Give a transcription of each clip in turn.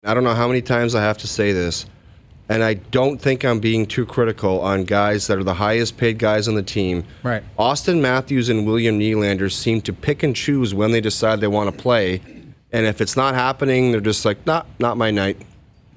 I don't know how many times I have to say this, and I don't think I'm being too critical on guys that are the highest paid guys on the team. Right. Austin Matthews and William Nylander seem to pick and choose when they decide they want to play, and if it's not happening, they're just like, not my night.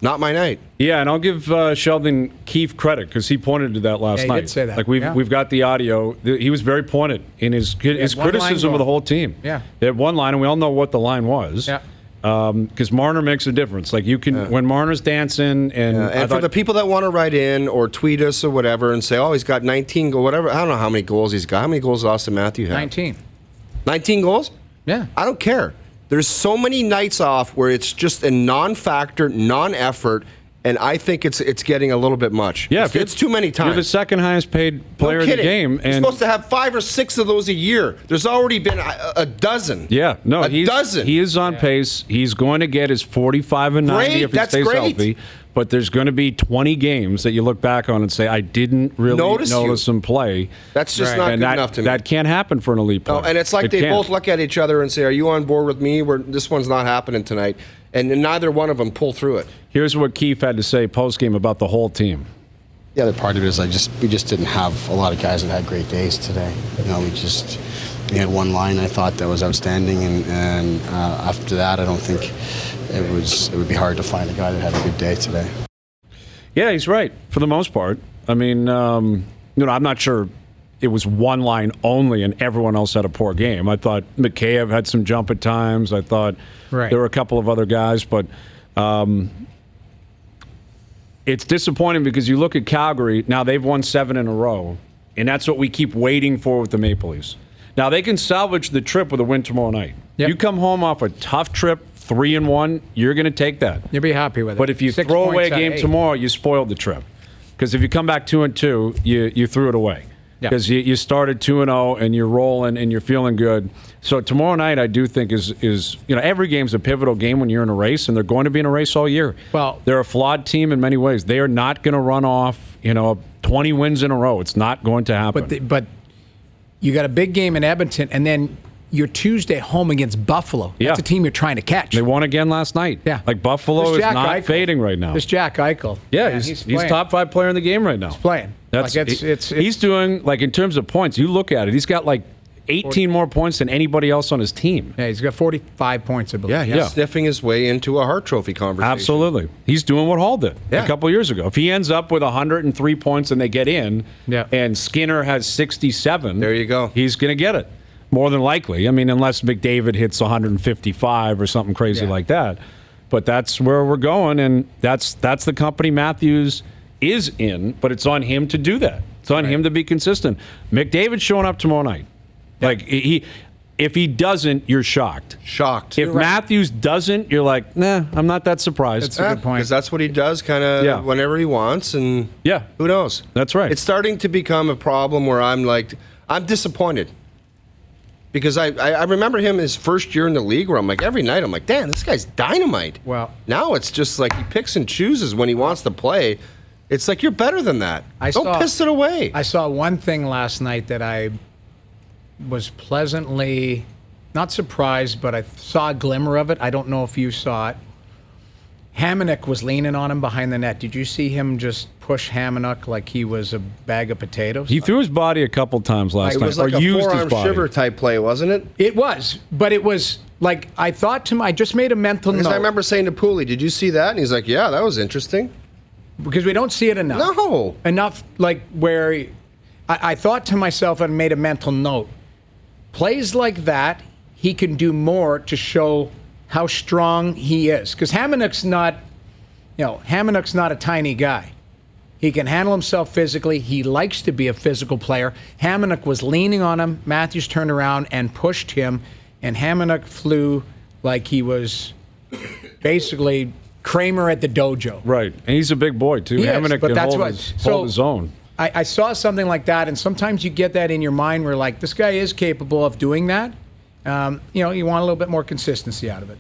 Not my night. Yeah, and I'll give Sheldon Keefe credit because he pointed to that last night. He did say that. Like we've got the audio. He was very pointed in his criticism of the whole team. Yeah. They had one line, and we all know what the line was. Yeah. Because Marner makes a difference. Like you can when Marner's dancing, and for the people that want to write in or tweet us or whatever and say, oh, he's got 19 goals, whatever. I don't know how many goals he's got. How many goals does Austin Matthews have? 19. 19 goals? Yeah. I don't care. There's so many nights off where it's just a non-factor, non-effort. And I think it's getting a little bit much. Yeah, it's too many times. You're the second highest paid player in the game. You're supposed to have 5 or 6 of those a year. There's already been a dozen. Yeah, no, a dozen. He is on pace. He's going to get his 45 and 90 if he stays healthy. But there's going to be 20 games that you look back on and say, I didn't really notice him play. That's just not good enough to me. That can't happen for an elite player. No, and it's like they both look at each other and say, are you on board with me? This one's not happening tonight. And neither one of them pull through it. Here's what Keefe had to say post-game about the whole team. The other part of it is we just didn't have a lot of guys that had great days today. You know, we had one line I thought that was outstanding, and after that, I don't think it would be hard to find a guy that had a good day today. Yeah, he's right for the most part. I mean, I'm not sure it was one line only and everyone else had a poor game. I thought Mikheyev had some jump at times. I thought there were a couple of other guys, but it's disappointing because you look at Calgary, now they've won 7 in a row, and that's what we keep waiting for with the Maple Leafs. Now, they can salvage the trip with a win tomorrow night. Yep. You come home off a tough trip, 3-1, you're going to take that. You'll be happy with it. But if you throw away a game tomorrow, you spoiled the trip. Because if you come back 2-2, you threw it away. Because you started 2-0 and you're rolling and you're feeling good. So tomorrow night, I do think is every game's a pivotal game when you're in a race, and they're going to be in a race all year. Well, they're a flawed team in many ways. They are not going to run off 20 wins in a row. It's not going to happen. But you got a big game in Edmonton, and then your Tuesday home against Buffalo. That's a team you're trying to catch. They won again last night. Yeah. Like Buffalo is not fading right now. This Jack Eichel. Yeah, he's top 5 player in the game right now. He's playing. He's doing, like, in terms of points, you look at it, he's got like 18 more points than anybody else on his team. Yeah, he's got 45 points, I believe. Yeah, he's sniffing his way into a Hart Trophy conversation. Absolutely. He's doing what Hall did a couple years ago. If he ends up with 103 points and they get in, and Skinner has 67, there you go. He's going to get it. More than likely. I mean, unless McDavid hits 155 or something crazy like that. But that's where we're going, and that's the company Matthews is in, but it's on him to do that. It's on him to be consistent. McDavid's showing up tomorrow night. Like, if he doesn't, you're shocked. If Matthews doesn't, you're like, nah, I'm not that surprised. That's a good point. Because that's what he does kind of whenever he wants, and who knows? That's right. It's starting to become a problem where I'm disappointed. Because I remember him his first year in the league where I'm like, every night I'm like, damn, this guy's dynamite. Well, now it's just like he picks and chooses when he wants to play. It's like, you're better than that. Don't piss it away. I saw one thing last night that I was pleasantly, not surprised, but I saw a glimmer of it. I don't know if you saw it. Hamonic was leaning on him behind the net. Did you see him just push Hamonic like he was a bag of potatoes? He threw his body a couple times last night. It was like a forearm shiver type play, wasn't it? It was, but it was like, I thought to I just made a mental note. I remember saying to Pooley, did you see that? And he's like, yeah, that was interesting. Because we don't see it enough. No. Enough, like, where I thought to myself and made a mental note. Plays like that, he can do more to show how strong he is. Because Hamonic's not a tiny guy. He can handle himself physically. He likes to be a physical player. Hamonic was leaning on him. Matthews turned around and pushed him, and Hamonic flew like he was basically Kramer at the dojo. Right, and he's a big boy, too. Hamonic can hold his own. I saw something like that, and sometimes you get that in your mind where, like, this guy is capable of doing that. You want a little bit more consistency out of it.